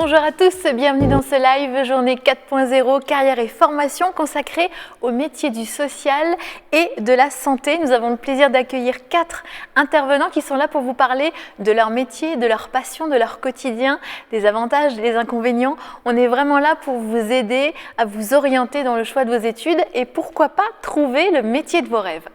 Bonjour à tous, bienvenue dans ce live journée 4.0 carrière et formation consacrée aux métiers du social et de la santé. Nous avons le plaisir d'accueillir 4 intervenants qui sont là pour vous parler de leur métier, de leur passion, de leur quotidien, des avantages, des inconvénients. On est vraiment là pour vous aider à vous orienter dans le choix de vos études et pourquoi pas trouver le métier de vos rêves.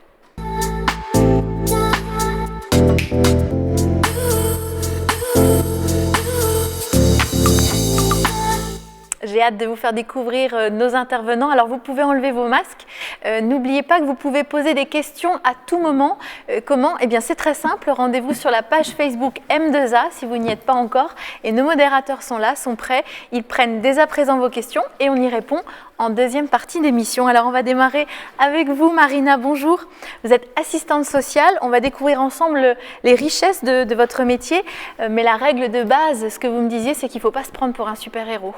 J'ai hâte de vous faire découvrir nos intervenants. Alors vous pouvez enlever vos masques. N'oubliez pas que vous pouvez poser des questions à tout moment. Comment? Eh bien c'est très simple. Rendez-vous sur la page Facebook M2A si vous n'y êtes pas encore. Et nos modérateurs sont là, sont prêts. Ils prennent dès à présent vos questions et on y répond en deuxième partie d'émission. Alors on va démarrer avec vous Marina, bonjour. Vous êtes assistante sociale. On va découvrir ensemble les richesses de votre métier. Mais la règle de base, ce que vous me disiez, c'est qu'il ne faut pas se prendre pour un super-héros.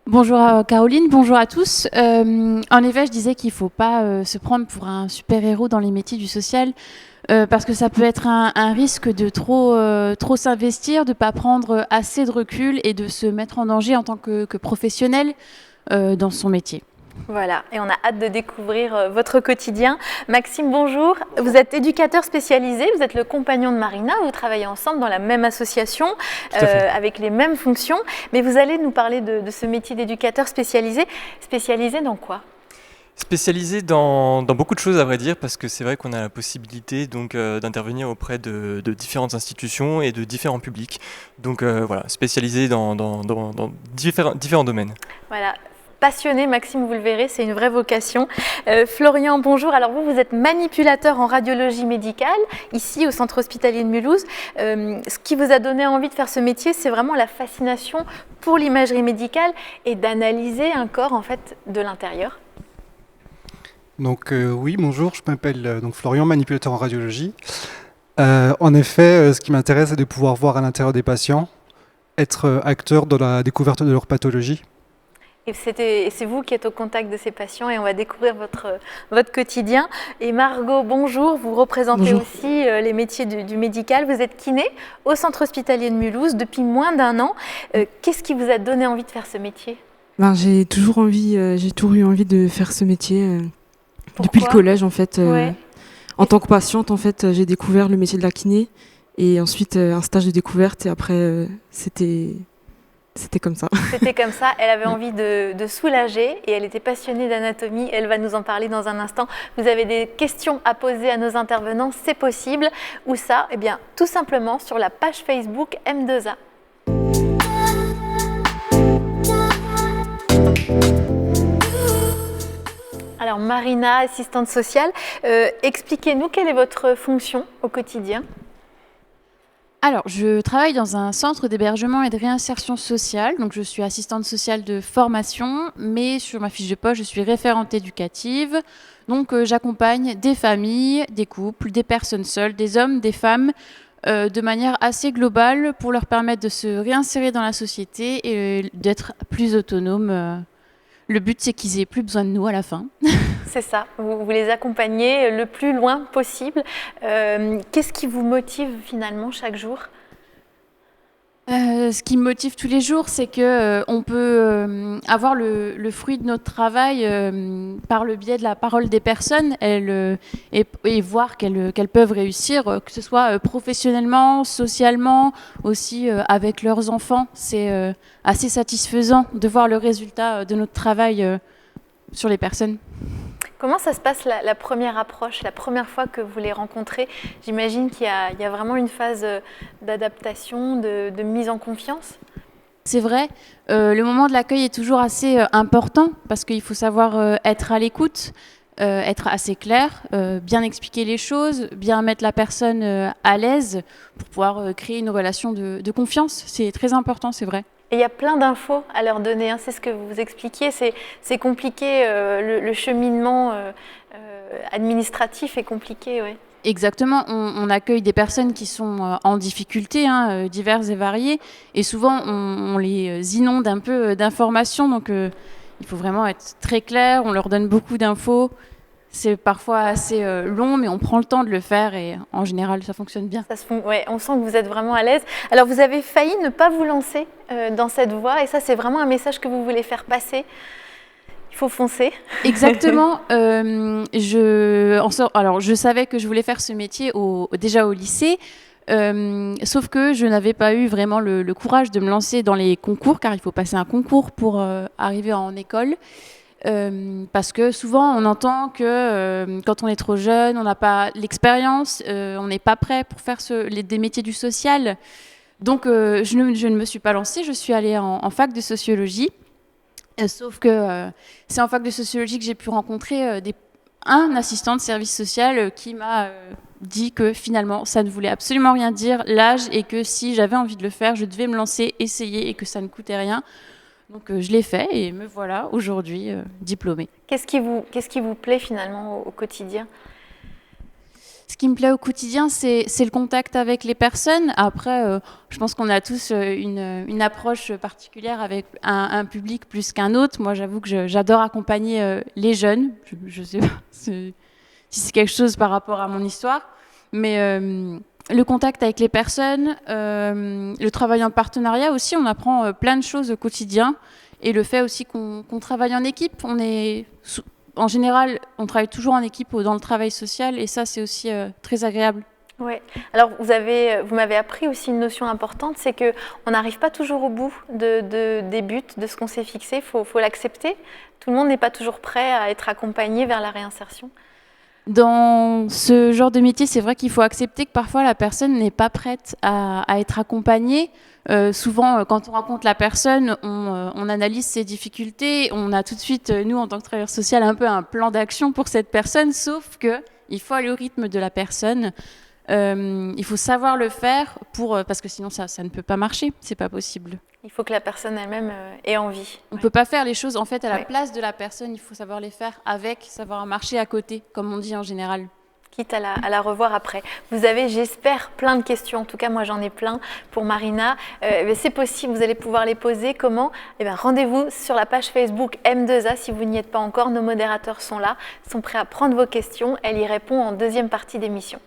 Bonjour Caroline, bonjour à tous. En effet, je disais qu'il ne faut pas se prendre pour un super-héros dans les métiers du social parce que ça peut être un risque de trop s'investir, de ne pas prendre assez de recul et de se mettre en danger en tant que professionnel dans son métier. Voilà, et on a hâte de découvrir votre quotidien. Maxime, bonjour. Vous êtes éducateur spécialisé, vous êtes le compagnon de Marina, vous travaillez ensemble dans la même association, avec les mêmes fonctions, mais vous allez nous parler de ce métier d'éducateur spécialisé. Spécialisé dans quoi ? Spécialisé dans beaucoup de choses à vrai dire, parce que c'est vrai qu'on a la possibilité donc d'intervenir auprès de différentes institutions et de différents publics. Donc voilà, spécialisé dans différents domaines. Voilà. Passionné, Maxime, vous le verrez, c'est une vraie vocation. Florian, bonjour. Alors vous êtes manipulateur en radiologie médicale, ici au centre hospitalier de Mulhouse. Ce qui vous a donné envie de faire ce métier, c'est vraiment la fascination pour l'imagerie médicale et d'analyser un corps en fait de l'intérieur. Donc oui, bonjour, je m'appelle Florian, manipulateur en radiologie. En effet, ce qui m'intéresse, c'est de pouvoir voir à l'intérieur des patients, être acteur de la découverte de leur pathologie. Et c'est vous qui êtes au contact de ces patients et on va découvrir votre quotidien. Et Margot, bonjour, vous représentez aussi les métiers du médical. Vous êtes kiné au centre hospitalier de Mulhouse depuis moins d'1 an. Qu'est-ce qui vous a donné envie de faire ce métier ? J'ai toujours eu envie de faire ce métier depuis le collège en fait. En tant que patiente, en fait, j'ai découvert le métier de la kiné et ensuite un stage de découverte et après C'était comme ça. C'était comme ça. Elle avait envie de soulager et elle était passionnée d'anatomie. Elle va nous en parler dans un instant. Vous avez des questions à poser à nos intervenants, c'est possible. Où ça ? Eh bien, tout simplement sur la page Facebook M2A. Alors Marina, assistante sociale, expliquez-nous quelle est votre fonction au quotidien ? Alors, je travaille dans un centre d'hébergement et de réinsertion sociale. Donc, je suis assistante sociale de formation, mais sur ma fiche de poste, je suis référente éducative. Donc, j'accompagne des familles, des couples, des personnes seules, des hommes, des femmes, de manière assez globale pour leur permettre de se réinsérer dans la société et d'être plus autonomes. Le but, c'est qu'ils aient plus besoin de nous à la fin. C'est ça, vous les accompagnez le plus loin possible. Qu'est-ce qui vous motive finalement chaque jour ? Ce qui me motive tous les jours, c'est qu'on peut avoir le fruit de notre travail par le biais de la parole des personnes et voir qu'elles peuvent réussir, que ce soit professionnellement, socialement, aussi avec leurs enfants. C'est assez satisfaisant de voir le résultat de notre travail sur les personnes. Comment ça se passe la première approche, la première fois que vous les rencontrez ? J'imagine qu'il y a vraiment une phase d'adaptation, de mise en confiance. C'est vrai, le moment de l'accueil est toujours assez important parce qu'il faut savoir être à l'écoute, être assez clair, bien expliquer les choses, bien mettre la personne à l'aise pour pouvoir créer une relation de confiance. C'est très important, c'est vrai. Et il y a plein d'infos à leur donner, hein. C'est ce que vous expliquiez, c'est compliqué, le cheminement administratif est compliqué. Ouais. Exactement, on accueille des personnes qui sont en difficulté, diverses et variées, et souvent on les inonde un peu d'informations, donc il faut vraiment être très clair, on leur donne beaucoup d'infos, C'est parfois assez long, mais on prend le temps de le faire et en général, ça fonctionne bien. Ouais, on sent que vous êtes vraiment à l'aise. Alors, vous avez failli ne pas vous lancer dans cette voie et ça, c'est vraiment un message que vous voulez faire passer. Il faut foncer. Exactement. Alors, je savais que je voulais faire ce métier déjà au lycée. Sauf que je n'avais pas eu vraiment le courage de me lancer dans les concours, car il faut passer un concours pour arriver en école. Parce que souvent, on entend que quand on est trop jeune, on n'a pas l'expérience, on n'est pas prêt pour faire des métiers du social. Donc, je ne me suis pas lancée, je suis allée en fac de sociologie. Sauf que c'est en fac de sociologie que j'ai pu rencontrer un assistant de service social qui m'a dit que finalement ça ne voulait absolument rien dire, l'âge, et que si j'avais envie de le faire, je devais me lancer, essayer, et que ça ne coûtait rien. Donc je l'ai fait et me voilà aujourd'hui diplômée. Qu'est-ce qui vous plaît finalement au quotidien ? Ce qui me plaît au quotidien, c'est le contact avec les personnes. Après, je pense qu'on a tous une approche particulière avec un public plus qu'un autre. Moi, j'avoue que j'adore accompagner les jeunes. Je ne sais pas si c'est quelque chose par rapport à mon histoire. Mais le contact avec les personnes, le travail en partenariat aussi, on apprend plein de choses au quotidien. Et le fait aussi qu'on travaille en équipe, en général, on travaille toujours en équipe dans le travail social et ça, c'est aussi très agréable. Oui. Alors, vous m'avez appris aussi une notion importante, c'est qu'on n'arrive pas toujours au bout des buts, de ce qu'on s'est fixé. Il faut l'accepter. Tout le monde n'est pas toujours prêt à être accompagné vers la réinsertion. Dans ce genre de métier, c'est vrai qu'il faut accepter que parfois la personne n'est pas prête à être accompagnée. Souvent, quand on rencontre la personne, on analyse ses difficultés. On a tout de suite, nous, en tant que travailleur social, un peu un plan d'action pour cette personne, sauf qu'il faut aller au rythme de la personne. Il faut savoir le faire parce que sinon, ça ne peut pas marcher. C'est pas possible. Il faut que la personne elle-même ait envie. On ne peut pas faire les choses en fait à la place de la personne. Il faut savoir les faire savoir marcher à côté, comme on dit en général. Quitte à la revoir après. Vous avez, j'espère, plein de questions. En tout cas, moi, j'en ai plein pour Marina. C'est possible, vous allez pouvoir les poser. Comment ? Rendez-vous sur la page Facebook M2A si vous n'y êtes pas encore. Nos modérateurs sont là, sont prêts à prendre vos questions. Elle y répond en deuxième partie d'émission.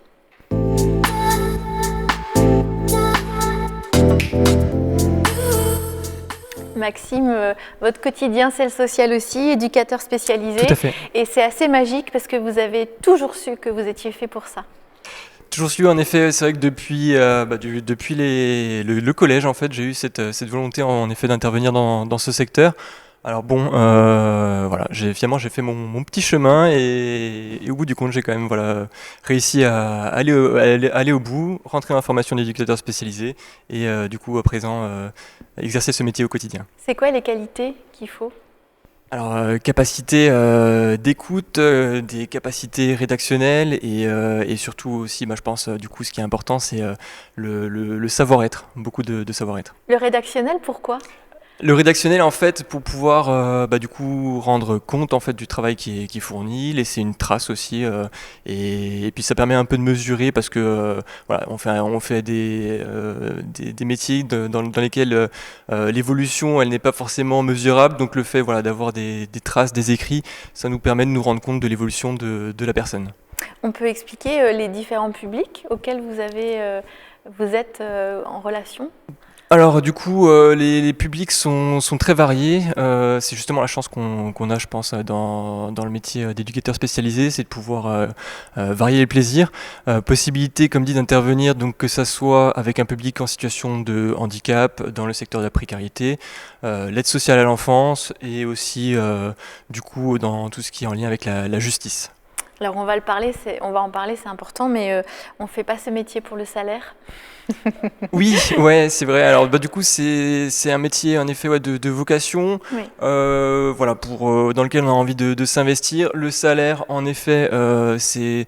Maxime, votre quotidien, c'est le social aussi, éducateur spécialisé. Tout à fait. Et c'est assez magique parce que vous avez toujours su que vous étiez fait pour ça. Toujours su, en effet, c'est vrai que depuis le collège, en fait, j'ai eu cette volonté, en effet, d'intervenir dans ce secteur. Alors bon, voilà, j'ai fait mon petit chemin et au bout du compte, j'ai quand même réussi à aller au bout, rentrer en formation d'éducateur spécialisé et du coup, à présent, exercer ce métier au quotidien. C'est quoi les qualités qu'il faut ? Alors, capacité d'écoute, des capacités rédactionnelles et surtout aussi, je pense, du coup, ce qui est important, c'est le savoir-être, beaucoup de savoir-être. Le rédactionnel, pourquoi ? Le rédactionnel, en fait, pour pouvoir du coup rendre compte en fait du travail qui est fourni, laisser une trace aussi, et puis ça permet un peu de mesurer parce que on fait des métiers dans lesquels l'évolution elle n'est pas forcément mesurable, donc le fait d'avoir des traces, des écrits, ça nous permet de nous rendre compte de l'évolution de la personne. On peut expliquer les différents publics auxquels vous êtes en relation ? Alors du coup, les publics sont très variés. C'est justement la chance qu'on a, je pense, dans le métier d'éducateur spécialisé, c'est de pouvoir varier les plaisirs. Possibilité, comme dit, d'intervenir, donc que ça soit avec un public en situation de handicap, dans le secteur de la précarité, l'aide sociale à l'enfance et aussi du coup dans tout ce qui est en lien avec la justice. Alors on va en parler, c'est important, mais on ne fait pas ce métier pour le salaire. Oui, ouais, c'est vrai. Alors du coup, c'est un métier en effet de vocation, oui. Dans lequel on a envie de s'investir. Le salaire, en effet, c'est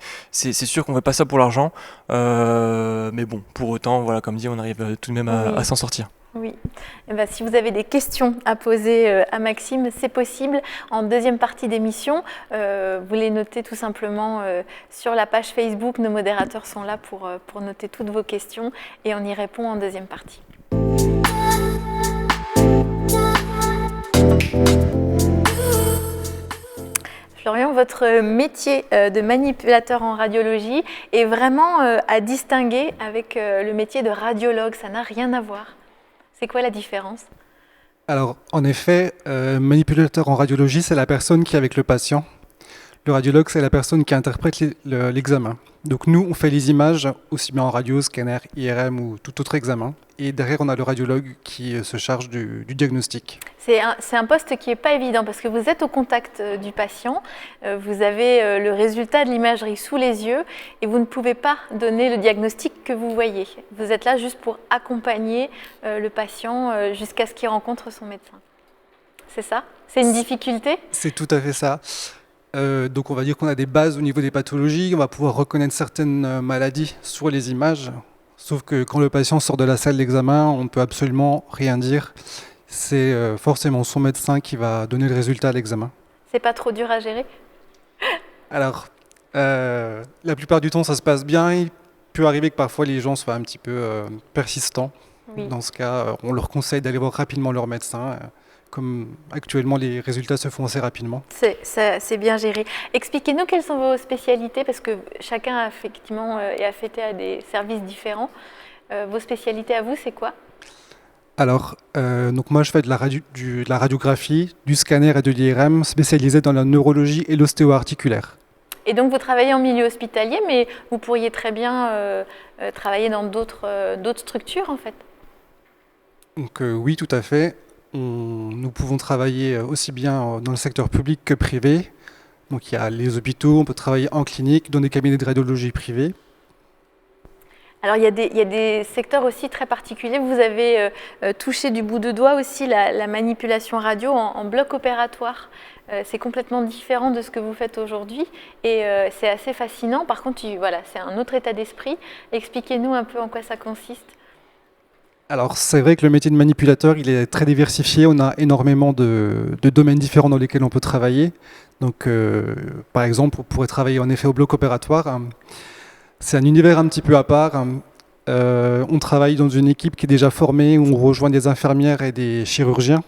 sûr qu'on ne fait pas ça pour l'argent, mais bon, pour autant, comme dit, on arrive tout de même à s'en sortir. Oui. Si vous avez des questions à poser à Maxime, c'est possible. En deuxième partie d'émission, vous les notez tout simplement sur la page Facebook. Nos modérateurs sont là pour noter toutes vos questions et on y répond en deuxième partie. Florian, votre métier de manipulateur en radiologie est vraiment à distinguer avec le métier de radiologue. Ça n'a rien à voir. C'est quoi la différence? Alors, en effet, manipulateur en radiologie, c'est la personne qui est avec le patient. Le radiologue, c'est la personne qui interprète l'examen. Donc nous, on fait les images, aussi bien en radio, scanner, IRM ou tout autre examen. Et derrière, on a le radiologue qui se charge du diagnostic. C'est un poste qui n'est pas évident parce que vous êtes au contact du patient, vous avez le résultat de l'imagerie sous les yeux et vous ne pouvez pas donner le diagnostic que vous voyez. Vous êtes là juste pour accompagner le patient jusqu'à ce qu'il rencontre son médecin. C'est ça? C'est une difficulté? C'est tout à fait ça. Donc on va dire qu'on a des bases au niveau des pathologies, on va pouvoir reconnaître certaines maladies sur les images, sauf que quand le patient sort de la salle d'examen, on ne peut absolument rien dire. C'est forcément son médecin qui va donner le résultat à l'examen. C'est pas trop dur à gérer? Alors, la plupart du temps ça se passe bien, il peut arriver que parfois les gens soient un petit peu persistants. Oui. Dans ce cas, on leur conseille d'aller voir rapidement leur médecin. Comme actuellement, les résultats se font assez rapidement. C'est bien géré. Expliquez-nous quelles sont vos spécialités, parce que chacun effectivement est affecté à des services différents. Vos spécialités à vous, c'est quoi? Alors, donc moi, je fais de la radiographie, du scanner et de l'IRM, spécialisé dans la neurologie et l'ostéo-articulaire. Et donc, vous travaillez en milieu hospitalier, mais vous pourriez très bien travailler dans d'autres structures, en fait. Donc oui, tout à fait. Nous pouvons travailler aussi bien dans le secteur public que privé. Donc il y a les hôpitaux, on peut travailler en clinique, dans des cabinets de radiologie privés. Alors il y a des secteurs aussi très particuliers. Vous avez touché du bout de doigt aussi la manipulation radio en bloc opératoire. C'est complètement différent de ce que vous faites aujourd'hui et c'est assez fascinant. Par contre, voilà, c'est un autre état d'esprit. Expliquez-nous un peu en quoi ça consiste. Alors c'est vrai que le métier de manipulateur, il est très diversifié, on a énormément de domaines différents dans lesquels on peut travailler. Donc par exemple, on pourrait travailler en effet au bloc opératoire. C'est un univers un petit peu à part. On travaille dans une équipe qui est déjà formée, où on rejoint des infirmières et des chirurgiens.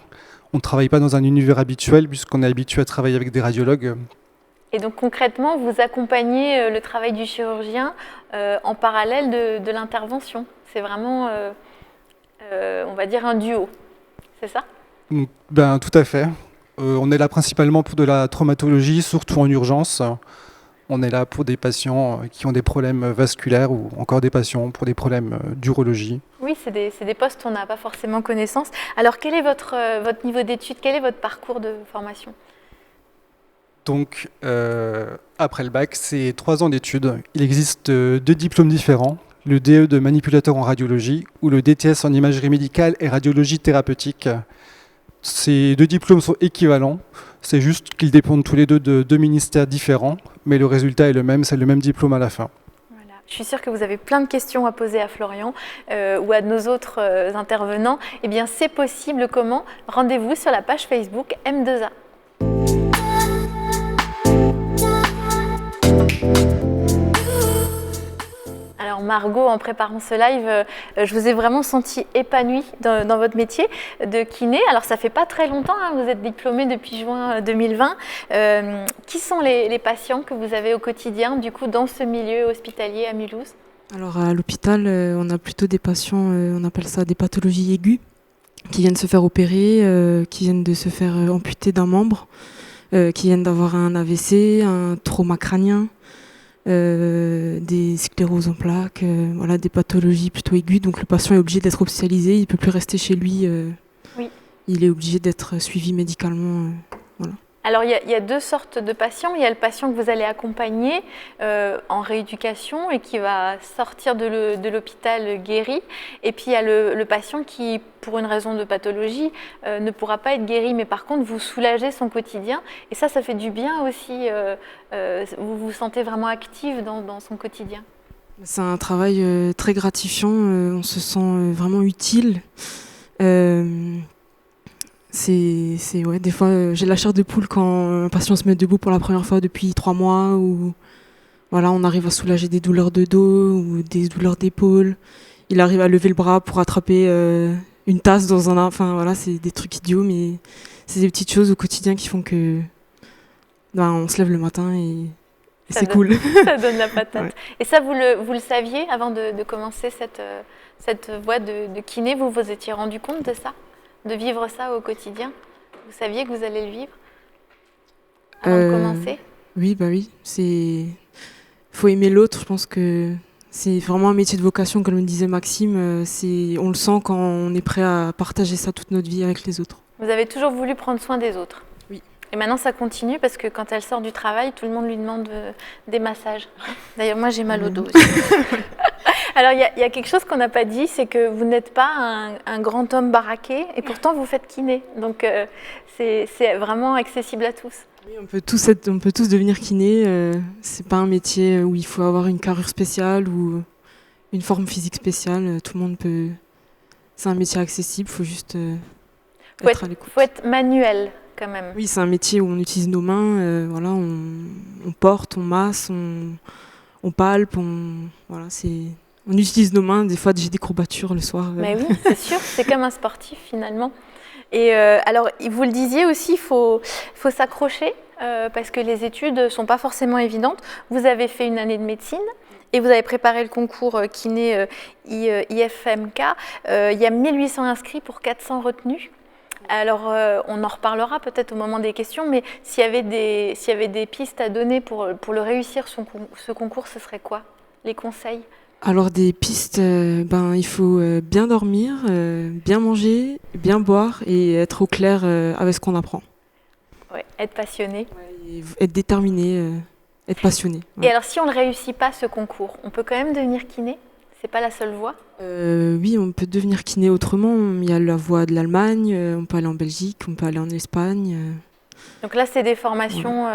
On ne travaille pas dans un univers habituel puisqu'on est habitué à travailler avec des radiologues. Et donc concrètement, vous accompagnez le travail du chirurgien en parallèle de l'intervention. C'est vraiment... on va dire un duo, c'est ça? Ben, tout à fait. On est là principalement pour de la traumatologie, surtout en urgence. On est là pour des patients qui ont des problèmes vasculaires ou encore des patients pour des problèmes d'urologie. Oui, c'est des postes dont on n'a pas forcément connaissance. Alors quel est votre niveau d'études? Quel est votre parcours de formation? Donc, après le bac, c'est 3 ans d'études. Il existe 2 diplômes différents. Le DE de manipulateur en radiologie ou le DTS en imagerie médicale et radiologie thérapeutique. Ces 2 diplômes sont équivalents, c'est juste qu'ils dépendent tous les deux de 2 ministères différents, mais le résultat est le même, c'est le même diplôme à la fin. Voilà. Je suis sûre que vous avez plein de questions à poser à Florian ou à nos autres intervenants. Eh bien, c'est possible. Comment? Rendez-vous sur la page Facebook M2A. Alors Margot, en préparant ce live, je vous ai vraiment senti épanouie dans votre métier de kiné. Alors ça fait pas très longtemps, hein, vous êtes diplômée depuis juin 2020. Qui sont les patients que vous avez au quotidien, du coup, dans ce milieu hospitalier à Mulhouse? Alors à l'hôpital, on a plutôt des patients, on appelle ça des pathologies aiguës, qui viennent se faire opérer, qui viennent de se faire amputer d'un membre, qui viennent d'avoir un AVC, un trauma crânien. Des scléroses en plaques, voilà, des pathologies plutôt aiguës. Donc le patient est obligé d'être hospitalisé, il ne peut plus rester chez lui. Oui. Il est obligé d'être suivi médicalement. Voilà. Alors il y a 2 sortes de patients. Il y a le patient que vous allez accompagner en rééducation et qui va sortir de l'hôpital guéri. Et puis il y a le patient qui, pour une raison de pathologie, ne pourra pas être guéri. Mais par contre, vous soulagez son quotidien. Et ça fait du bien aussi. Vous vous sentez vraiment active dans son quotidien. C'est un travail très gratifiant. On se sent vraiment utile. Ouais, des fois, j'ai la chair de poule quand un patient se met debout pour la première fois depuis 3 mois, ou voilà, on arrive à soulager des douleurs de dos ou des douleurs d'épaule. Il arrive à lever le bras pour attraper une tasse dans enfin voilà, c'est des trucs idiots, mais c'est des petites choses au quotidien qui font que on se lève le matin et c'est donne, cool. Ça donne la patate. Ouais. Et ça, vous le saviez avant de commencer cette voie de kiné, vous vous étiez rendu compte de ça, de vivre ça au quotidien? Vous saviez que vous allez le vivre avant de commencer? Oui, faut aimer l'autre. Je pense que c'est vraiment un métier de vocation, comme le disait Maxime. On le sent quand on est prêt à partager ça toute notre vie avec les autres. Vous avez toujours voulu prendre soin des autres? Oui. Et maintenant, ça continue parce que quand elle sort du travail, tout le monde lui demande des massages. D'ailleurs, moi, j'ai mal au dos aussi. Alors, il y a quelque chose qu'on n'a pas dit, c'est que vous n'êtes pas un grand homme baraqué et pourtant, vous faites kiné. Donc, c'est vraiment accessible à tous. Oui, on peut tous devenir kiné. C'est pas un métier où il faut avoir une carrure spéciale ou une forme physique spéciale. Tout le monde peut. C'est un métier accessible. Il faut juste être à l'écoute. Faut être manuel quand même. Oui, c'est un métier où on utilise nos mains. Voilà, on porte, on masse, on palpe. On utilise nos mains. Des fois, j'ai des courbatures le soir. Mais oui, c'est sûr. C'est comme un sportif finalement. Et alors, vous le disiez aussi, il faut s'accrocher parce que les études ne sont pas forcément évidentes. Vous avez fait une année de médecine et vous avez préparé le concours kiné IFMK. Il y a 1800 inscrits pour 400 retenus. Alors, on en reparlera peut-être au moment des questions, mais s'il y avait des pistes à donner pour le réussir, ce concours, ce serait quoi? Les conseils? Alors des pistes, il faut bien dormir, bien manger, bien boire et être au clair avec ce qu'on apprend. Ouais, être passionné. Ouais, être déterminé, être passionné. Ouais. Et alors si on ne réussit pas ce concours, on peut quand même devenir kiné? C'est pas la seule voie? Oui, on peut devenir kiné autrement. Il y a la voie de l'Allemagne, on peut aller en Belgique, on peut aller en Espagne. Donc là, c'est des formations,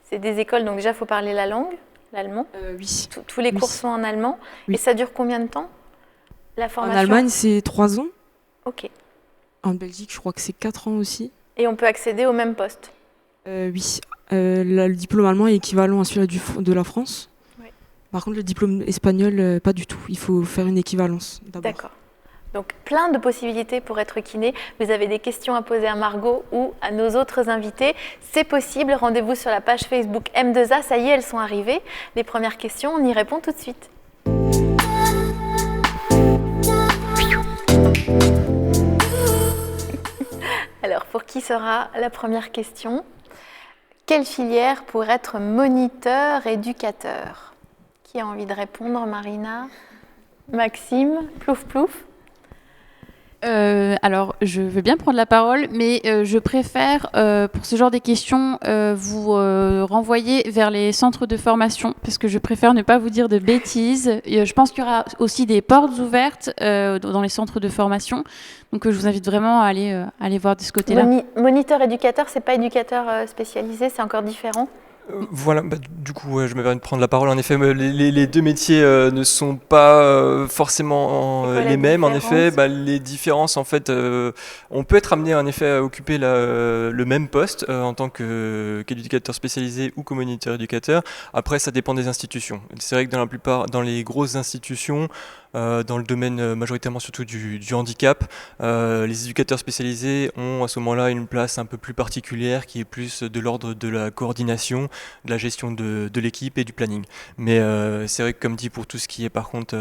c'est des écoles, donc déjà, il faut parler la langue. L'allemand? Oui. Tous les cours sont en allemand. Oui. Et ça dure combien de temps, la formation? En Allemagne, c'est 3 ans. Ok. En Belgique, je crois que c'est 4 ans aussi. Et on peut accéder au même poste? Oui. Le diplôme allemand est équivalent à celui de la France. Oui. Par contre, le diplôme espagnol, pas du tout. Il faut faire une équivalence d'abord. D'accord. Donc, plein de possibilités pour être kiné. Vous avez des questions à poser à Margot ou à nos autres invités. C'est possible. Rendez-vous sur la page Facebook M2A. Ça y est, elles sont arrivées. Les premières questions, on y répond tout de suite. Alors, pour qui sera la première question? Quelle filière pour être moniteur, éducateur? Qui a envie de répondre? Marina? Maxime? Plouf plouf? Alors, je veux bien prendre la parole, mais je préfère, pour ce genre de questions, vous renvoyer vers les centres de formation, parce que je préfère ne pas vous dire de bêtises. Je pense qu'il y aura aussi des portes ouvertes dans les centres de formation, donc je vous invite vraiment à aller voir de ce côté-là. Moniteur éducateur, c'est pas éducateur spécialisé, c'est encore différent? Voilà, du coup, je me permets de prendre la parole. En effet, les deux métiers ne sont pas forcément les mêmes. En effet, les différences, en fait, on peut être amené en effet à occuper le même poste en tant qu'éducateur spécialisé ou que moniteur éducateur. Après, ça dépend des institutions. C'est vrai que dans les grosses institutions, dans le domaine majoritairement surtout du handicap, les éducateurs spécialisés ont à ce moment-là une place un peu plus particulière qui est plus de l'ordre de la coordination, de la gestion de l'équipe et du planning. Mais c'est vrai que comme dit, pour tout ce qui est par contre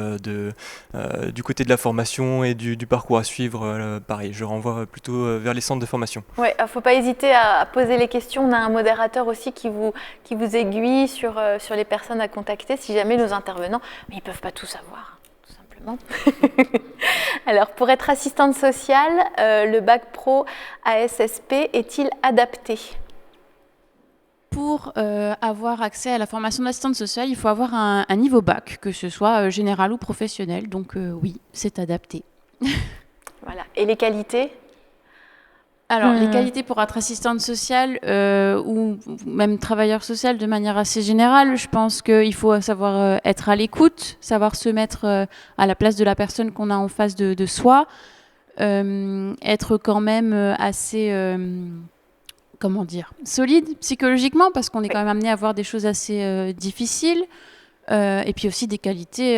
du côté de la formation et du parcours à suivre, pareil, je renvoie plutôt vers les centres de formation. Oui, il ne faut pas hésiter à poser les questions. On a un modérateur aussi qui vous aiguille sur les personnes à contacter si jamais nos intervenants, mais ils ne peuvent pas tout savoir. Alors, pour être assistante sociale, le bac pro ASSP est-il adapté? Pour avoir accès à la formation d'assistante sociale, il faut avoir un niveau bac, que ce soit général ou professionnel. Donc oui, c'est adapté. Voilà. Et les qualités? Alors, les qualités pour être assistante sociale ou même travailleur social de manière assez générale, je pense qu'il faut savoir être à l'écoute, savoir se mettre à la place de la personne qu'on a en face de soi, être quand même assez, solide psychologiquement, parce qu'on est quand même amené à voir des choses assez difficiles, et puis aussi des qualités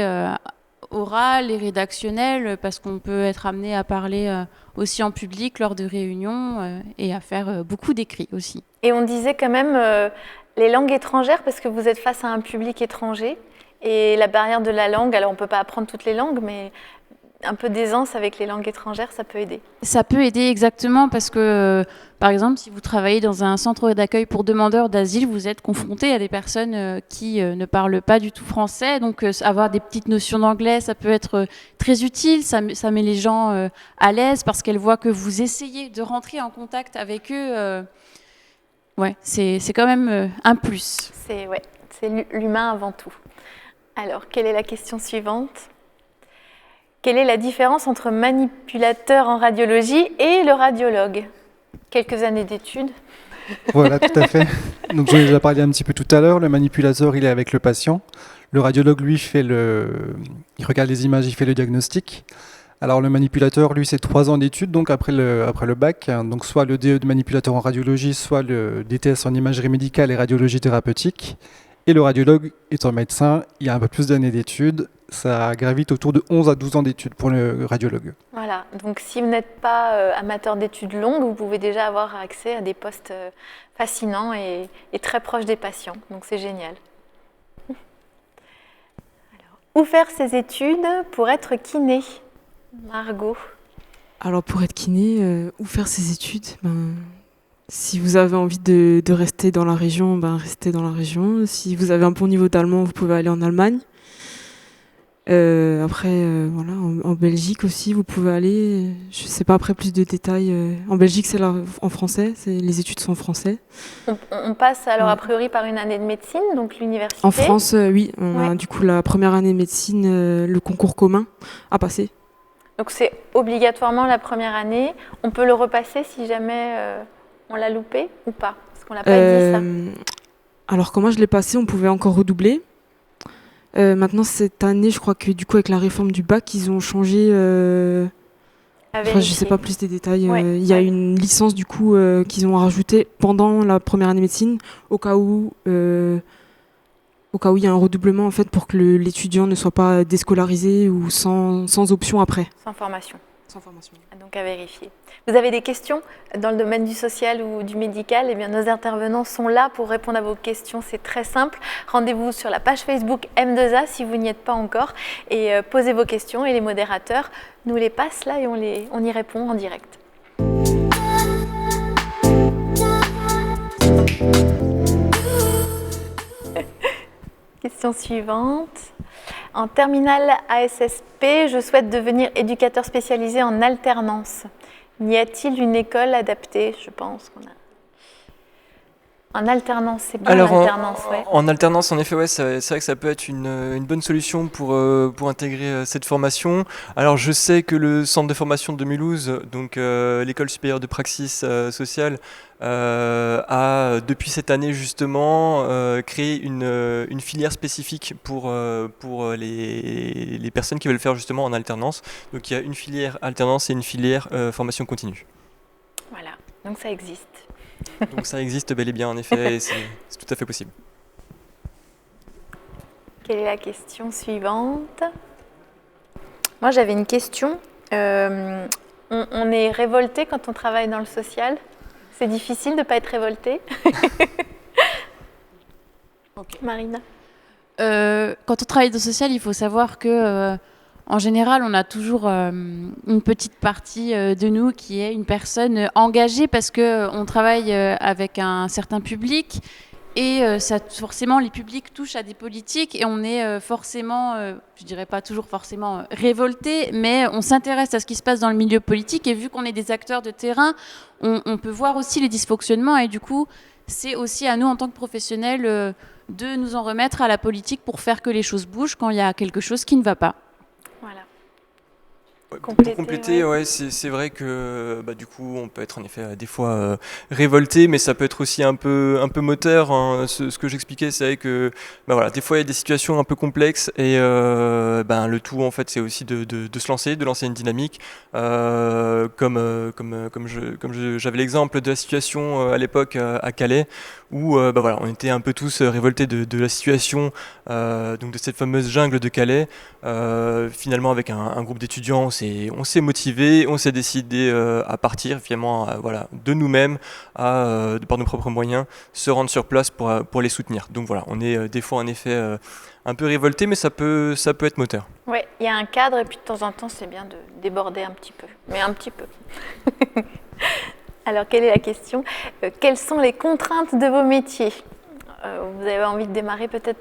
orale et rédactionnelle, parce qu'on peut être amené à parler aussi en public lors de réunions et à faire beaucoup d'écrits aussi. Et on disait quand même les langues étrangères, parce que vous êtes face à un public étranger, et la barrière de la langue, alors on ne peut pas apprendre toutes les langues, mais un peu d'aisance avec les langues étrangères, ça peut aider. Ça peut aider exactement parce que, par exemple, si vous travaillez dans un centre d'accueil pour demandeurs d'asile, vous êtes confronté à des personnes qui ne parlent pas du tout français. Donc, avoir des petites notions d'anglais, ça peut être très utile. Ça met les gens à l'aise parce qu'elles voient que vous essayez de rentrer en contact avec eux. Ouais, c'est quand même un plus. C'est l'humain avant tout. Alors, quelle est la question suivante ? Quelle est la différence entre manipulateur en radiologie et le radiologue ? Quelques années d'études. Voilà, tout à fait. Donc j'en ai déjà parlé un petit peu tout à l'heure. Le manipulateur, il est avec le patient. Le radiologue, lui, il regarde les images, il fait le diagnostic. Alors le manipulateur, lui, c'est 3 ans d'études, donc après le bac. Donc soit le DE de manipulateur en radiologie, soit le DTS en imagerie médicale et radiologie thérapeutique. Et le radiologue étant médecin, il y a un peu plus d'années d'études. Ça gravite autour de 11 à 12 ans d'études pour le radiologue. Voilà, donc si vous n'êtes pas amateur d'études longues, vous pouvez déjà avoir accès à des postes fascinants et très proches des patients. Donc c'est génial. Alors, où faire ses études pour être kiné ? Margot. Alors pour être kiné, où faire ses études ? Si vous avez envie de rester dans la région, restez dans la région. Si vous avez un bon niveau d'allemand, vous pouvez aller en Allemagne. Après, voilà, en Belgique aussi, vous pouvez aller. Je ne sais pas après plus de détails. En Belgique, c'est là en français. Les études sont en français. On passe alors a priori par une année de médecine, donc l'université. En France, oui. On a du coup la première année de médecine, le concours commun à passer. Donc c'est obligatoirement la première année. On peut le repasser si jamais on l'a loupé ou pas ? Parce qu'on l'a pas dit ça. Alors quand moi je l'ai passé, on pouvait encore redoubler. Maintenant cette année, je crois que du coup avec la réforme du bac, ils ont changé. Je sais pas plus des détails. Il y a une licence du coup qu'ils ont rajoutée pendant la première année de médecine au cas où il y a un redoublement en fait pour que l'étudiant ne soit pas déscolarisé ou sans option après. Sans formation. Sans formation. Donc à vérifier. Vous avez des questions dans le domaine du social ou du médical ? Eh bien, nos intervenants sont là pour répondre à vos questions. C'est très simple. Rendez-vous sur la page Facebook M2A si vous n'y êtes pas encore et posez vos questions et les modérateurs nous les passent là et on y répond en direct. Question suivante. En terminale ASSP, je souhaite devenir éducateur spécialisé en alternance. Y a-t-il une école adaptée ? Je pense qu'on a. En alternance, c'est bien. Alors, l'alternance, en alternance, en effet, c'est vrai que ça peut être une bonne solution pour intégrer cette formation. Alors, je sais que le centre de formation de Mulhouse, donc l'école supérieure de praxis sociale, a depuis cette année justement créé une filière spécifique pour les personnes qui veulent faire justement en alternance. Donc, il y a une filière alternance et une filière formation continue. Voilà, donc ça existe. Donc ça existe bel et bien en effet, et c'est tout à fait possible. Quelle est la question suivante ? Moi j'avais une question. On est révolté quand on travaille dans le social ? C'est difficile de ne pas être révolté ? Okay. Marina ? Quand on travaille dans le social, il faut savoir que en général, on a toujours une petite partie de nous qui est une personne engagée parce qu'on travaille avec un certain public et forcément, les publics touchent à des politiques et on est forcément, je dirais pas toujours forcément révolté, mais on s'intéresse à ce qui se passe dans le milieu politique et vu qu'on est des acteurs de terrain, on peut voir aussi les dysfonctionnements et du coup, c'est aussi à nous en tant que professionnels de nous en remettre à la politique pour faire que les choses bougent quand il y a quelque chose qui ne va pas. Voilà. Pour compléter, ouais, c'est vrai que du coup, on peut être en effet des fois révolté, mais ça peut être aussi un peu moteur. Hein. Ce que j'expliquais, c'est que voilà, des fois il y a des situations un peu complexes et le tout en fait, c'est aussi de se lancer, de lancer une dynamique. Comme j'avais l'exemple de la situation à l'époque à Calais, où voilà, on était un peu tous révoltés de la situation, donc de cette fameuse jungle de Calais. Finalement, avec un groupe d'étudiants, on s'est motivé, on s'est décidé à partir finalement voilà, de nous-mêmes, par nos propres moyens, se rendre sur place pour les soutenir. Donc voilà, on est des fois en effet un peu révolté, mais ça peut être moteur. Oui, il y a un cadre et puis de temps en temps, c'est bien de déborder un petit peu, mais un petit peu. Alors, quelle est la question ? Quelles sont les contraintes de vos métiers ? Vous avez envie de démarrer peut-être,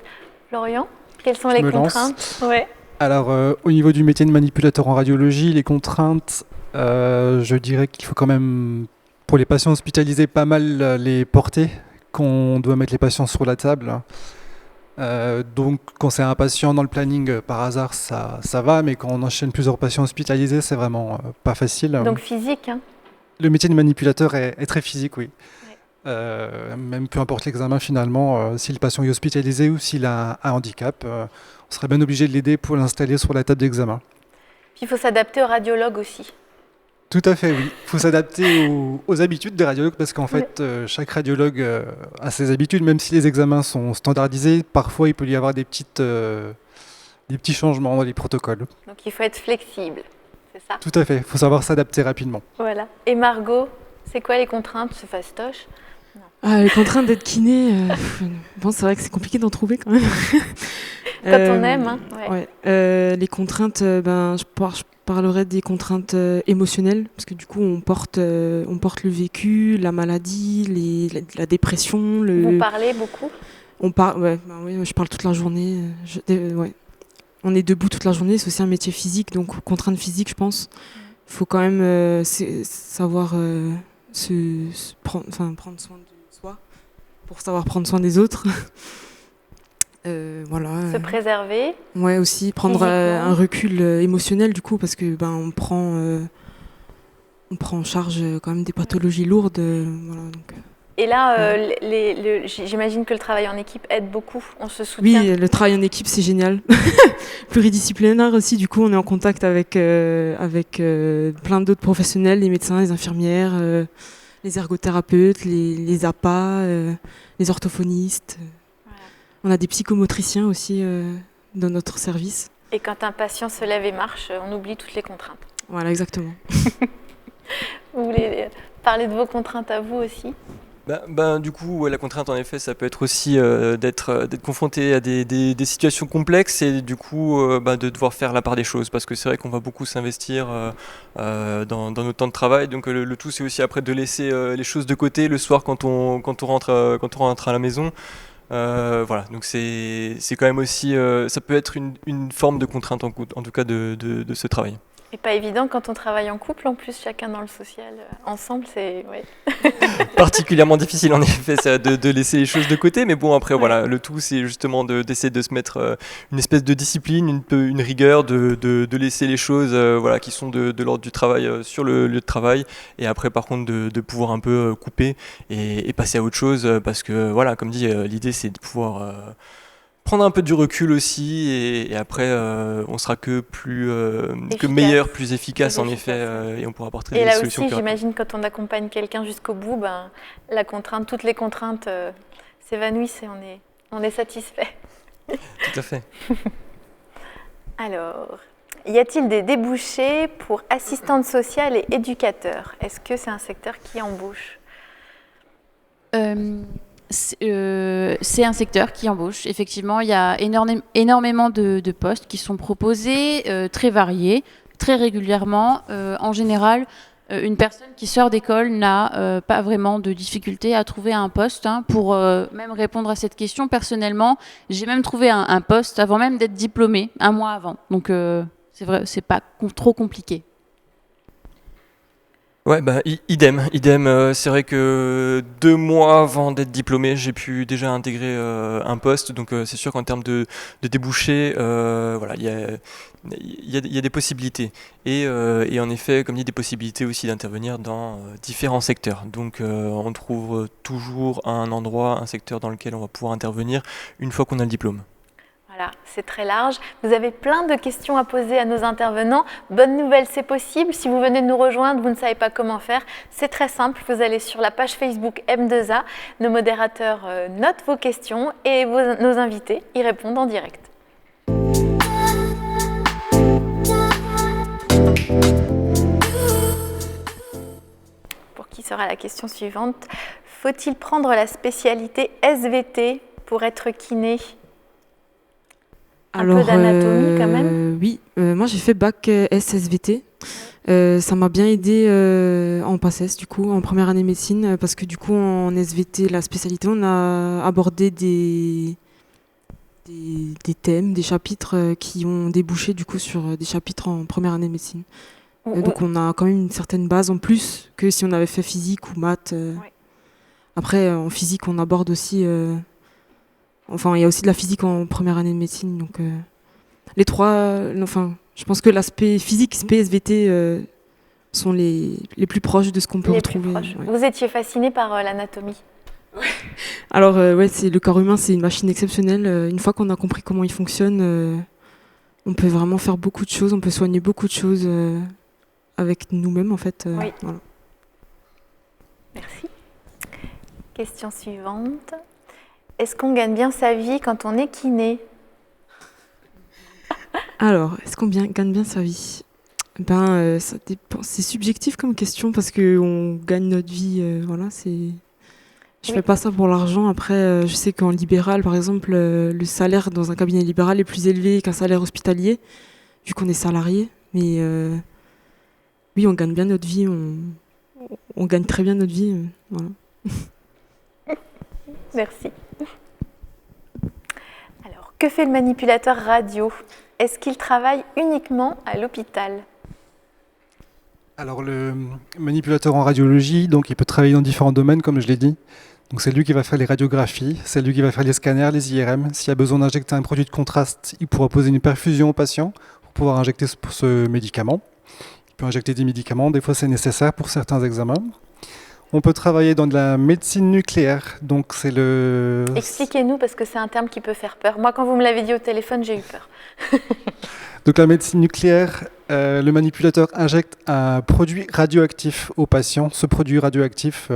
Florian ? Quelles sont les contraintes ? Ouais. Alors, au niveau du métier de manipulateur en radiologie, les contraintes, je dirais qu'il faut quand même, pour les patients hospitalisés, pas mal les porter, qu'on doit mettre les patients sur la table. Donc, quand c'est un patient dans le planning, par hasard, ça va, mais quand on enchaîne plusieurs patients hospitalisés, c'est vraiment pas facile. Donc physique, hein ? Le métier de manipulateur est très physique, oui. Même peu importe l'examen finalement, si le patient est hospitalisé ou s'il a un handicap, on serait bien obligé de l'aider pour l'installer sur la table d'examen. Puis il faut s'adapter aux radiologues aussi. Tout à fait, oui. Il faut s'adapter aux habitudes des radiologues parce qu'en fait, chaque radiologue a ses habitudes, même si les examens sont standardisés, parfois il peut y avoir des petits changements dans les protocoles. Donc il faut être flexible, c'est ça ? Tout à fait, il faut savoir s'adapter rapidement. Voilà. Et Margot, c'est quoi les contraintes ? C'est fastoche ? Les contraintes d'être kiné, bon, c'est vrai que c'est compliqué d'en trouver quand même. Quand on aime, hein. Ouais. Les contraintes, je parlerai des contraintes émotionnelles, parce que du coup, on porte le vécu, la maladie, la dépression. Vous parlez beaucoup ? Oui, je parle toute la journée. On est debout toute la journée, c'est aussi un métier physique, donc contraintes physiques, je pense. Il faut quand même savoir prendre soin de soi pour savoir prendre soin des autres. Voilà. Se préserver. Ouais, aussi prendre un recul émotionnel du coup, parce que on prend en charge quand même des pathologies lourdes. Voilà, donc. Et là, j'imagine que le travail en équipe aide beaucoup. On se soutient. Oui, le travail en équipe, c'est génial. Pluridisciplinaire aussi, du coup, on est en contact avec plein d'autres professionnels, les médecins, les infirmières, les ergothérapeutes, les APA, les orthophonistes. Voilà. On a des psychomotriciens aussi dans notre service. Et quand un patient se lève et marche, on oublie toutes les contraintes. Voilà, exactement. Vous voulez parler de vos contraintes à vous aussi ? Du coup, la contrainte, en effet, ça peut être aussi d'être confronté à des situations complexes et du coup de devoir faire la part des choses, parce que c'est vrai qu'on va beaucoup s'investir dans notre temps de travail. Donc le tout, c'est aussi après de laisser les choses de côté le soir quand on rentre à la maison. Voilà, donc c'est quand même aussi, ça peut être une forme de contrainte en tout cas de ce travail. Et pas évident quand on travaille en couple, en plus chacun dans le social, ensemble, c'est particulièrement difficile en effet de laisser les choses de côté, mais bon après voilà, le tout c'est justement d'essayer de se mettre une espèce de discipline, une rigueur, de laisser les choses voilà, qui sont de l'ordre du travail sur le lieu de travail, et après par contre de pouvoir un peu couper et passer à autre chose, parce que voilà, comme dit, l'idée c'est de pouvoir prendre un peu du recul aussi, et après on sera que meilleur, plus efficace en effet, et on pourra apporter des solutions. Et là aussi, j'imagine, quand on accompagne quelqu'un jusqu'au bout, toutes les contraintes s'évanouissent et on est satisfait. Tout à fait. Alors, y a-t-il des débouchés pour assistantes sociales et éducateurs ? Est-ce que c'est un secteur qui embauche ? C'est un secteur qui embauche. Effectivement, il y a énormément de postes qui sont proposés, très variés, très régulièrement. En général, une personne qui sort d'école n'a pas vraiment de difficulté à trouver un poste. Pour même répondre à cette question, personnellement, j'ai même trouvé un poste avant même d'être diplômée, un mois avant. Donc, c'est vrai, c'est pas trop compliqué. Ouais, idem. C'est vrai que 2 mois avant d'être diplômé, j'ai pu déjà intégrer un poste. Donc c'est sûr qu'en termes de débouchés, voilà, il y a des possibilités. Et en effet, comme dit, des possibilités aussi d'intervenir dans différents secteurs. Donc on trouve toujours un endroit, un secteur dans lequel on va pouvoir intervenir une fois qu'on a le diplôme. Voilà, c'est très large. Vous avez plein de questions à poser à nos intervenants. Bonne nouvelle, c'est possible. Si vous venez de nous rejoindre, vous ne savez pas comment faire, c'est très simple. Vous allez sur la page Facebook M2A. Nos modérateurs notent vos questions et nos invités y répondent en direct. Pour qui sera la question suivante? Faut-il prendre la spécialité SVT pour être kiné? Un peu d'anatomie quand même. Oui, moi j'ai fait bac SSVT. Ça m'a bien aidé en PACES du coup, en première année médecine, parce que du coup en SVT, la spécialité, on a abordé des thèmes, des chapitres qui ont débouché du coup sur des chapitres en première année médecine. Donc on a quand même une certaine base en plus que si on avait fait physique ou maths. Ouais. Après en physique on aborde aussi... Enfin, il y a aussi de la physique en première année de médecine, donc les trois. Enfin, je pense que l'aspect physique, SVT sont les plus proches de ce qu'on peut retrouver. Ouais. Vous étiez fasciné par l'anatomie? Alors, c'est le corps humain, c'est une machine exceptionnelle. Une fois qu'on a compris comment il fonctionne, on peut vraiment faire beaucoup de choses, on peut soigner beaucoup de choses avec nous-mêmes, en fait. Oui. Voilà. Merci. Question suivante. Est-ce qu'on gagne bien sa vie quand on est kiné? Alors, est-ce qu'on gagne bien sa vie? Ça dépend. C'est subjectif comme question parce qu'on gagne notre vie. Voilà, je fais pas ça pour l'argent. Après, je sais qu'en libéral, par exemple, le salaire dans un cabinet libéral est plus élevé qu'un salaire hospitalier, vu qu'on est salarié. Mais oui, on gagne bien notre vie. On gagne très bien notre vie. Voilà. Merci. Alors, que fait le manipulateur radio? Est-ce qu'il travaille uniquement à l'hôpital? Alors le manipulateur en radiologie, donc il peut travailler dans différents domaines, comme je l'ai dit. Donc c'est lui qui va faire les radiographies, c'est lui qui va faire les scanners, les IRM. S'il y a besoin d'injecter un produit de contraste, il pourra poser une perfusion au patient pour pouvoir injecter ce médicament. Il peut injecter des médicaments, des fois c'est nécessaire pour certains examens. On peut travailler dans de la médecine nucléaire, donc c'est le... Expliquez-nous, parce que c'est un terme qui peut faire peur. Moi, quand vous me l'avez dit au téléphone, j'ai eu peur. Donc la médecine nucléaire, le manipulateur injecte un produit radioactif au patient. Ce produit radioactif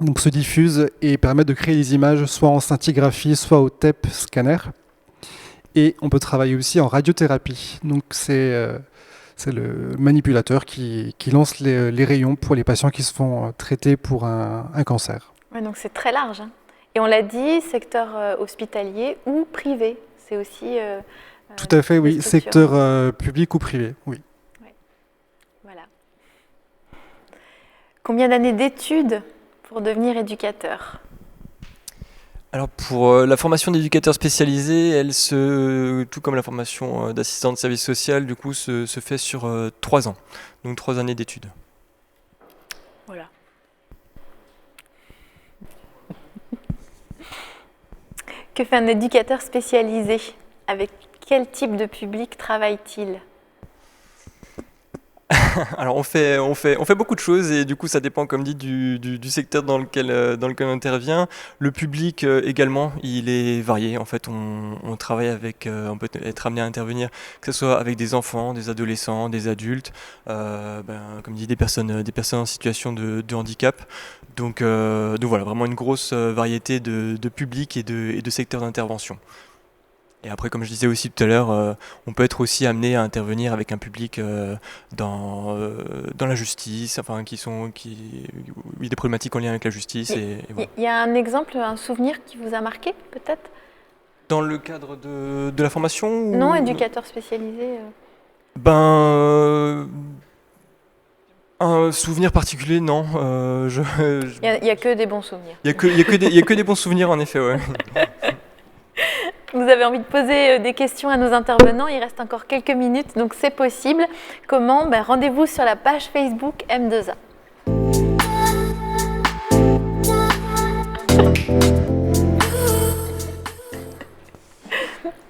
donc, se diffuse et permet de créer des images soit en scintigraphie, soit au TEP scanner. Et on peut travailler aussi en radiothérapie. Donc c'est le manipulateur qui lance les rayons pour les patients qui se font traiter pour un cancer. Ouais, donc c'est très large. Hein. Et on l'a dit, secteur hospitalier ou privé. C'est aussi... Tout à fait, oui. Secteur public ou privé, oui. Ouais. Voilà. Combien d'années d'études pour devenir éducateur? Alors pour la formation d'éducateur spécialisé, tout comme la formation d'assistant de service social, du coup, se fait sur 3 ans. Donc 3 années d'études. Voilà. Que fait un éducateur spécialisé? Avec quel type de public travaille-t-il? Alors on fait beaucoup de choses et du coup ça dépend comme dit du secteur dans lequel on intervient. Le public également, il est varié. En fait on travaille avec, on peut être amené à intervenir que ce soit avec des enfants, des adolescents, des adultes, comme dit des personnes en situation de handicap. Donc voilà, vraiment une grosse variété de publics et de secteurs d'intervention. Et après, comme je disais aussi tout à l'heure, on peut être aussi amené à intervenir avec un public dans la justice, enfin des problématiques en lien avec la justice. Il y a un exemple, un souvenir qui vous a marqué, peut-être? Dans le cadre de la formation ou... Non, éducateur spécialisé. Un souvenir particulier, non. Il n'y a que des bons souvenirs. Il y a que des bons souvenirs, en effet, ouais. vous avez envie de poser des questions à nos intervenants, il reste encore quelques minutes, donc c'est possible. Comment? Rendez-vous sur la page Facebook M2A.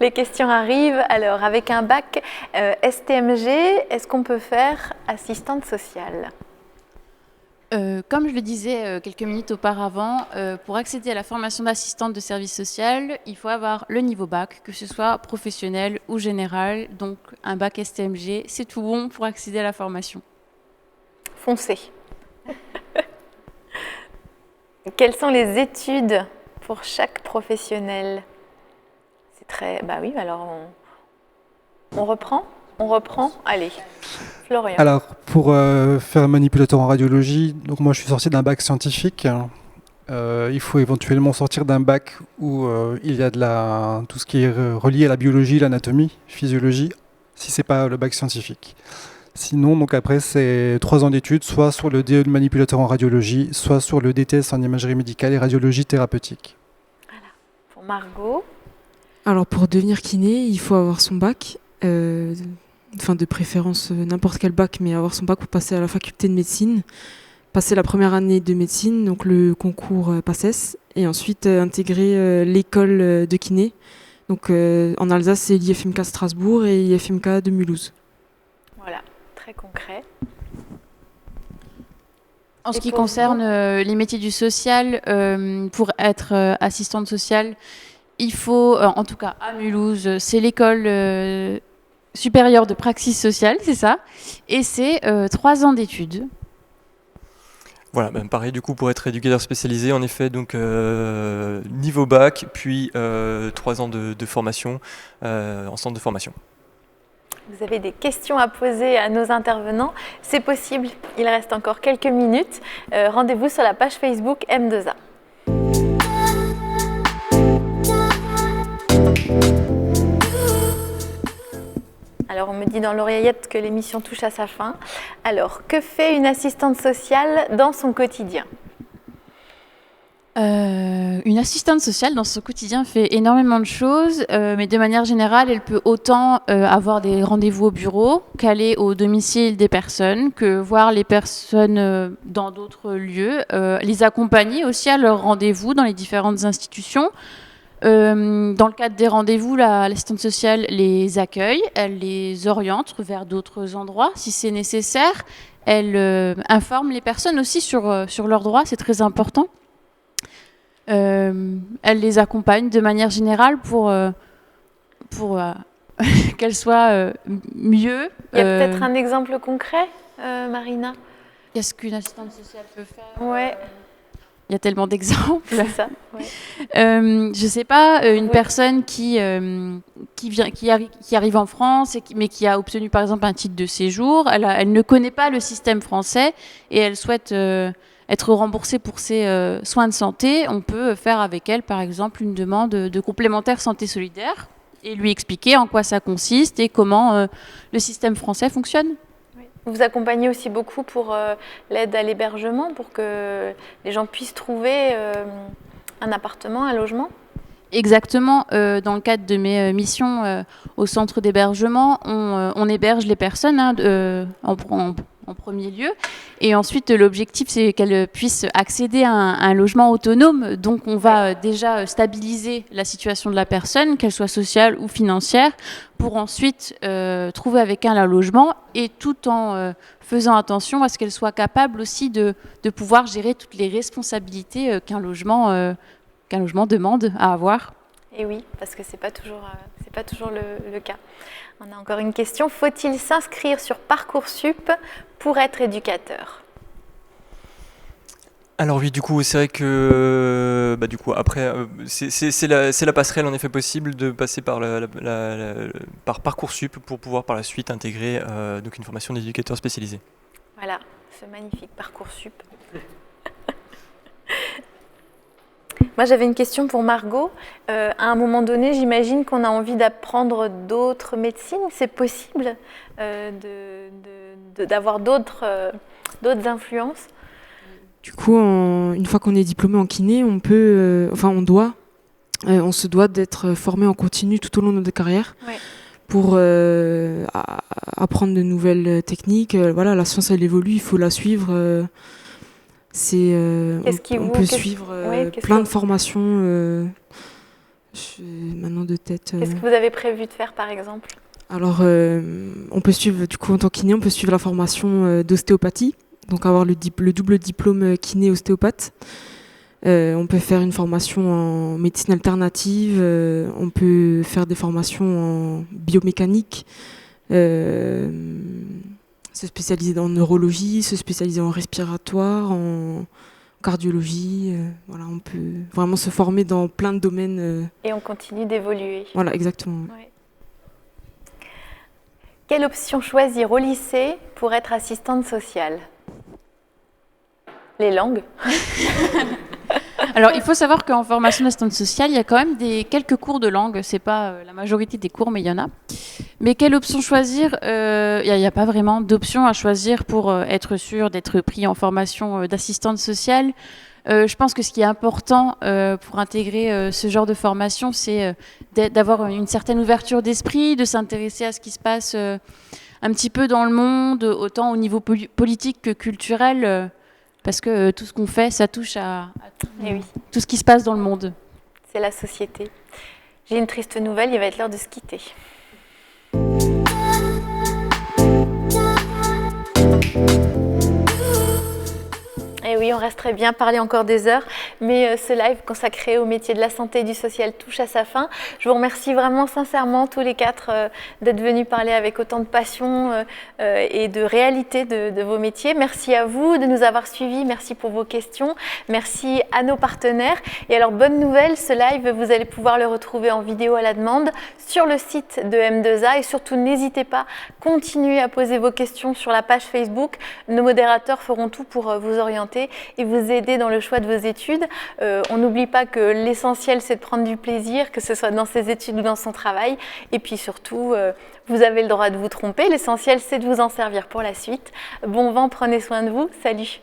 Les questions arrivent. Alors, avec un bac STMG, est-ce qu'on peut faire assistante sociale? Comme je le disais quelques minutes auparavant, pour accéder à la formation d'assistante de service social, il faut avoir le niveau bac, que ce soit professionnel ou général. Donc, un bac STMG, c'est tout bon pour accéder à la formation. Foncez. Quelles sont les études pour chaque professionnel? C'est très... oui, alors on reprend? On reprend? Allez, Florian. Alors, pour faire manipulateur en radiologie, donc moi je suis sorti d'un bac scientifique. Il faut éventuellement sortir d'un bac où il y a tout ce qui est relié à la biologie, l'anatomie, physiologie, si c'est pas le bac scientifique. Sinon, donc après, c'est 3 ans d'études, soit sur le DE de manipulateur en radiologie, soit sur le DTS en imagerie médicale et radiologie thérapeutique. Voilà. Pour Margot. Alors, pour devenir kiné, il faut avoir son bac. De préférence n'importe quel bac, mais avoir son bac pour passer à la faculté de médecine, passer la première année de médecine, donc le concours PACES, et ensuite intégrer l'école de kiné. Donc en Alsace, c'est l'IFMK Strasbourg et l'IFMK de Mulhouse. Voilà, très concret. En ce qui concerne les métiers du social, pour être assistante sociale, il faut, en tout cas à Mulhouse, c'est l'école supérieure de praxis sociale, c'est ça, et c'est 3 ans d'études. Voilà, pareil du coup pour être éducateur spécialisé, en effet, donc niveau bac, puis 3 ans de formation en centre de formation. Vous avez des questions à poser à nos intervenants, c'est possible, il reste encore quelques minutes. Rendez-vous sur la page Facebook M2A. Alors, on me dit dans l'oreillette que l'émission touche à sa fin. Alors, que fait une assistante sociale dans son quotidien? Une assistante sociale dans son quotidien fait énormément de choses, mais de manière générale, elle peut autant avoir des rendez-vous au bureau, qu'aller au domicile des personnes, que voir les personnes dans d'autres lieux, les accompagner aussi à leurs rendez-vous dans les différentes institutions. Dans le cadre des rendez-vous, l'assistante sociale les accueille, elle les oriente vers d'autres endroits si c'est nécessaire. Elle informe les personnes aussi sur leurs droits, c'est très important. Elle les accompagne de manière générale pour qu'elles soient mieux. Il y a peut-être un exemple concret, Marina? Qu'est-ce qu'une assistante sociale peut faire? Ouais. Il y a tellement d'exemples. C'est ça, ouais. Je sais pas, une personne qui arrive en France, mais qui a obtenu par exemple un titre de séjour, elle ne connaît pas le système français et elle souhaite être remboursée pour ses soins de santé. On peut faire avec elle par exemple une demande de complémentaire santé solidaire et lui expliquer en quoi ça consiste et comment le système français fonctionne. Vous accompagnez aussi beaucoup pour l'aide à l'hébergement, pour que les gens puissent trouver un appartement, un logement? Exactement. Dans le cadre de mes missions au centre d'hébergement, on héberge les personnes en premier lieu. Et ensuite, l'objectif, c'est qu'elles puissent accéder à un logement autonome. Donc, on va déjà stabiliser la situation de la personne, qu'elle soit sociale ou financière, pour ensuite trouver avec elle un logement et tout en faisant attention à ce qu'elle soit capable aussi de pouvoir gérer toutes les responsabilités qu'un logement demande à avoir. Et oui, parce que c'est pas toujours le cas. On a encore une question. Faut-il s'inscrire sur Parcoursup pour être éducateur? Alors oui, du coup, c'est vrai que après, c'est la passerelle en effet possible de passer par par Parcoursup pour pouvoir par la suite intégrer donc une formation d'éducateur spécialisé. Voilà, ce magnifique Parcoursup. Moi, j'avais une question pour Margot. À un moment donné, j'imagine qu'on a envie d'apprendre d'autres médecines. C'est possible d'avoir d'autres influences? Du coup, une fois qu'on est diplômé en kiné, on doit on se doit d'être formé en continu tout au long de notre carrière pour apprendre de nouvelles techniques. Voilà, la science, elle évolue, il faut la suivre. On peut suivre plein de formations. Maintenant de tête. Qu'est-ce que vous avez prévu de faire, par exemple? Alors, on peut suivre, du coup, en tant que kiné, on peut suivre la formation d'ostéopathie, donc avoir le double diplôme kiné-ostéopathe. On peut faire une formation en médecine alternative, on peut faire des formations en biomécanique, se spécialiser en neurologie, se spécialiser en respiratoire, en cardiologie. Voilà, on peut vraiment se former dans plein de domaines. Et on continue d'évoluer. Voilà, exactement. Ouais. Quelle option choisir au lycée pour être assistante sociale? Les langues. Alors, il faut savoir qu'en formation d'assistante sociale, il y a quand même quelques cours de langue. C'est pas la majorité des cours, mais il y en a. Mais quelle option choisir? Il n'y a pas vraiment d'option à choisir pour être sûr d'être pris en formation d'assistante sociale. Je pense que ce qui est important pour intégrer ce genre de formation, c'est d'avoir une certaine ouverture d'esprit, de s'intéresser à ce qui se passe un petit peu dans le monde, autant au niveau politique que culturel. Parce que tout ce qu'on fait, ça touche à tout ce qui se passe dans le monde. C'est la société. J'ai une triste nouvelle, il va être l'heure de se quitter. Et oui, on resterait bien parler encore des heures, mais ce live consacré au métier de la santé et du social touche à sa fin. Je vous remercie vraiment sincèrement tous les quatre d'être venus parler avec autant de passion et de réalité de vos métiers. Merci à vous de nous avoir suivis, merci pour vos questions, merci à nos partenaires. Et alors, bonne nouvelle, ce live, vous allez pouvoir le retrouver en vidéo à la demande sur le site de M2A et surtout n'hésitez pas, continuez à poser vos questions sur la page Facebook. Nos modérateurs feront tout pour vous orienter et vous aider dans le choix de vos études. On n'oublie pas que l'essentiel, c'est de prendre du plaisir, que ce soit dans ses études ou dans son travail. Et puis surtout, vous avez le droit de vous tromper. L'essentiel, c'est de vous en servir pour la suite. Bon vent, prenez soin de vous. Salut!